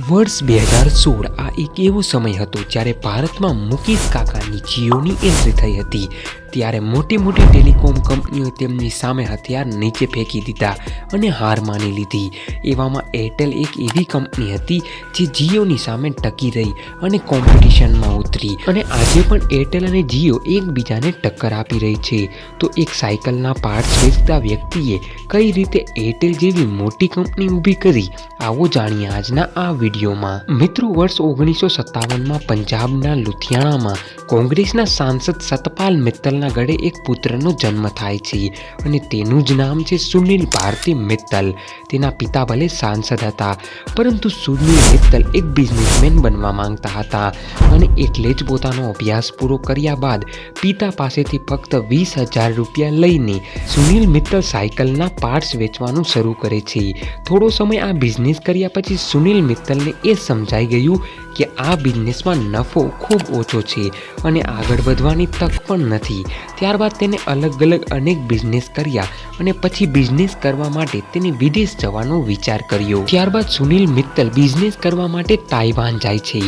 વર્ષ 2016 આ એક એવો સમય હતો જ્યારે ભારતમાં મુકેશ કાકાની જીઓની એન્ટ્રી થઈ હતી। ત્યારે મોટી મોટી ટેલિકોમ કંપનીઓ તેમની સામે હથિયાર નીચે ફેંકી દીધા અને હાર માની લીધી। એવામાં એરટેલ એક એવી કંપની હતી જે જીઓની સામે ટકી રહી અને કોમ્પિટિશનમાં ઉતરી અને આજે પણ એરટેલ અને જીઓ એકબીજાને ટક્કર આપી રહી છે। તો એક સાયકલના પાર્ટ્સ વેચતા વ્યક્તિએ કઈ રીતે એરટેલ જેવી મોટી કંપની ઊભી કરી, આવો જાણીએ આજના આ વિડીયોમાં। મિત્રો, વર્ષ 1957માં પંજાબના લુધિયાણામાં કોંગ્રેસના સાંસદ સતપાલ મિત્તલના ઘરે એક પુત્રનો જન્મ થાય છે અને તેનું જ નામ છે સુનિલ ભારતી મિત્તલ। તેના પિતા ભલે સાંસદ હતા, પરંતુ સુનિલ મિત્તલ એક બિઝનેસમેન બનવા માંગતા હતા અને એટલે જ પોતાનો અભ્યાસ પૂરો કર્યા બાદ પિતા પાસેથી ફક્ત 20,000 રૂપિયા લઈને સુનિલ મિત્તલ સાયકલના પાર્ટ્સ વેચવાનું શરૂ કરે છે। થોડો સમય આ બિઝનેસ કર્યા પછી સુનિલ મિત્તલને એ સમજાઈ ગયું કે આ બિઝનેસમાં નફો ખૂબ ઓછો છે અને આગળ વધવાની તક પણ નથી। ત્યારબાદ તેને અલગ અલગ અનેક બિઝનેસ કર્યા અને પછી બિઝનેસ કરવા માટે તેને વિદેશ જવાનો વિચાર કર્યો। ત્યારબાદ સુનિલ મિત્તલ બિઝનેસ કરવા માટે તાઇવાન જાય છે।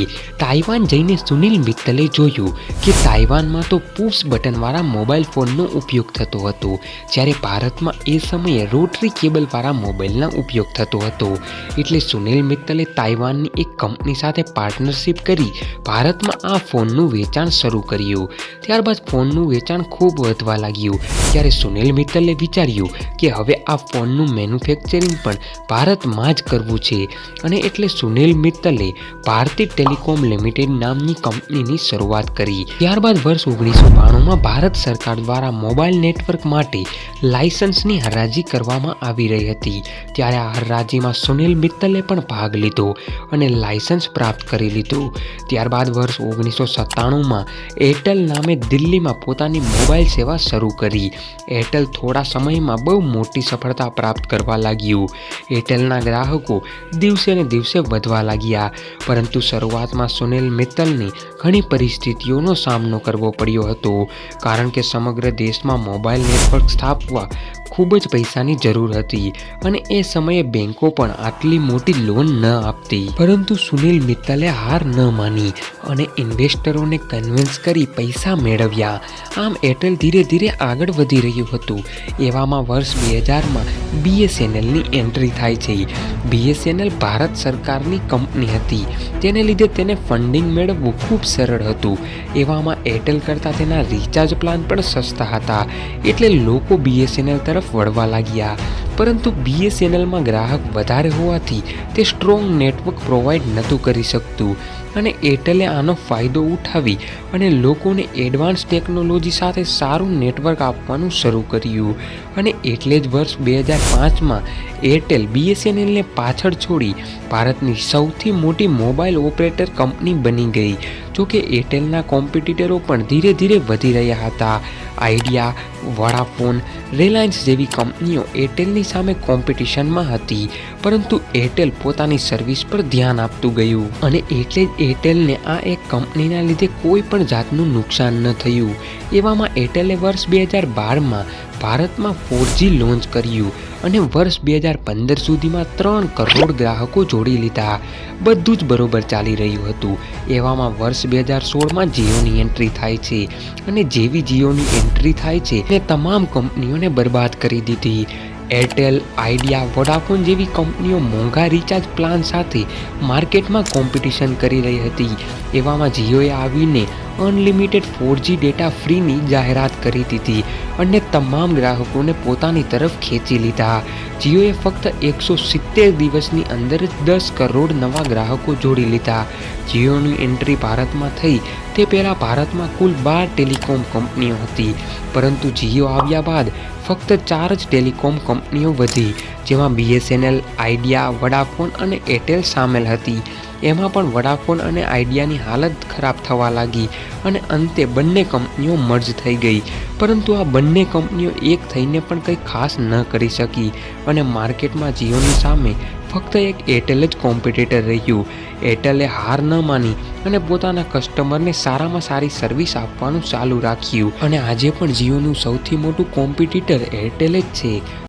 તાઇવાન જઈને સુનિલ મિત્તલે જોયું કે તાઇવાનમાં તો પુશ બટનવાળા મોબાઈલ ફોનનો ઉપયોગ થતો હતો, જ્યારે ભારતમાં એ સમયે રોટરી કેબલવાળા મોબાઈલનો ઉપયોગ થતો હતો। એટલે સુનિલ મિત્તલે તાઇવાનની એક કંપની સાથે પાર્ટનરશિપ કરી ભારતમાં આ ફોનનું વેચાણ શરૂ કર્યું। ત્યારબાદ ફોનનું વેચાણ ખૂબ વધવા લાગ્યું, ત્યારે સુનિલ મિત્તલે વિચાર્યું કે હવે આ ફોનનું મેન્યુફેક્ચરિંગ પણ ભારતમાં જ કરવું છે અને એટલે સુનિલ મિત્તલે ભારતી ટેલિકોમ લિમિટેડ નામની કંપનીની શરૂઆત કરી। ત્યારબાદ વર્ષ 1992માં ભારત સરકાર દ્વારા મોબાઈલ નેટવર્ક માટે લાયસન્સની હરાજી કરવામાં આવી રહી હતી। ત્યારે આ હરાજીમાં સુનિલ મિત્તલે પણ ભાગ લીધો અને લાયસન્સ પ્રાપ્ત કરી લીધું। ત્યારબાદ વર્ષ 1997માં એરટેલ નામે દિલ્હીમાં પોતાની મોબાઈલ સેવા શરૂ કરી। એરટેલ થોડા સમયમાં બહુ મોટી સફળતા પ્રાપ્ત કરવા લાગ્યું। એરટેલના ગ્રાહકો દિવસે ને દિવસે વધવા લાગ્યા, પરંતુ શરૂઆતમાં સુનિલ મિત્તલને ઘણી પરિસ્થિતિઓનો સામનો કરવો પડ્યો હતો, કારણ કે સમગ્ર દેશમાં મોબાઈલ નેટવર્ક સ્થાપવા ખૂબ જ પૈસાની જરૂર હતી અને એ સમયે બેંકો પણ આટલી મોટી લોન ન આપતી। પરંતુ સુનિલ મિત્તલે હાર ન માની અને ઇન્વેસ્ટરોને કન્વિન્સ કરી પૈસા મેળવ્યા। આમ એરટેલ ધીરે ધીરે આગળ વધી રહ્યું હતું। એવામાં વર્ષ 2000માં BSNLની એન્ટ્રી થાય છે। BSNL ભારત સરકારની કંપની હતી, તેને લીધે તેને ફંડિંગ મેળવવું ખૂબ સરળ હતું। એવામાં એરટેલ કરતાં તેના રિચાર્જ પ્લાન પણ સસ્તા હતા, એટલે લોકો BSNL તરફ વળવા લાગ્યા। પરંતુ BSNLમાં ગ્રાહક વધારે હોવાથી તે સ્ટ્રોંગ નેટવર્ક પ્રોવાઈડ નહોતું કરી શકતું અને એરટેલે આનો ફાયદો ઉઠાવી અને લોકોને એડવાન્સ ટેકનોલોજી સાથે સારું નેટવર્ક આપવાનું શરૂ કર્યું અને એટલે જ વર્ષ 2005માં એરટેલ BSNLને પાછળ છોડી ભારતની સૌથી મોટી મોબાઈલ ઓપરેટર કંપની બની ગઈ। જોકે એરટેલના કોમ્પિટિટરો પણ ધીરે ધીરે વધી રહ્યા હતા। આઈડિયા, વોડાફોન, રિલાયન્સ જેવી કંપનીઓ એરટેલની સામે કોમ્પિટિશનમાં હતી, પરંતુ એરટેલ પોતાની સર્વિસ પર ધ્યાન આપતું ગયું અને એટલે જ એરટેલને આ એક કંપનીના લીધે કોઈ પણ જાતનું નુકસાન ન થયું। એવામાં એરટેલે વર્ષ 2012માં ભારતમાં 4G લોન્ચ કર્યું અને વર્ષ 2015 સુધીમાં 3 કરોડ ગ્રાહકો જોડી લીધા। બધું જ બરોબર ચાલી રહ્યું હતું। એવામાં વર્ષ 2016માં જીઓની એન્ટ્રી થાય છે અને જેવી જીઓની એન્ટ્રી થાય છે તે તમામ કંપનીઓને બરબાદ કરી દીધી। એરટેલ, આઈડિયા, વોડાફોન જેવી કંપનીઓ મોંઘા રિચાર્જ પ્લાન સાથે માર્કેટમાં કોમ્પિટિશન કરી રહી હતી। એવામાં જીઓએ આવીને અનલિમિટેડ 4G ડેટા ફ્રીની જાહેરાત કરી દીધી અને તમામ ગ્રાહકોને પોતાની તરફ ખેંચી લીધા। જીઓએ ફક્ત 170 દિવસની અંદર જ 10 કરોડ નવા ગ્રાહકો જોડી લીધા। જીઓની એન્ટ્રી ભારતમાં થઈ તે પહેલાં ભારતમાં કુલ 12 ટેલિકોમ કંપનીઓ હતી, પરંતુ જીઓ આવ્યા બાદ ફક્ત 4 જ ટેલિકોમ કંપનીઓ વધી, જેમાં BSNL, આઈડિયા, વોડાફોન અને એરટેલ સામેલ હતી। એમાં પણ વોડાફોન અને આઈડિયાની હાલત ખરાબ થવા લાગી અને અંતે બંને કંપનીઓ મર્જ થઈ ગઈ, પરંતુ આ બંને કંપનીઓ એક થઈને પણ કંઈ ખાસ ન કરી શકી અને માર્કેટમાં જીઓની સામે ફક્ત એક એરટેલ જ કોમ્પિટિટર રહ્યું। એરટેલે હાર ન માની અને પોતાના કસ્ટમરને સારામાં સારી સર્વિસ આપવાનું ચાલુ રાખ્યું અને આજે પણ જીઓનું સૌથી મોટું કોમ્પિટિટર એરટેલ જ છે।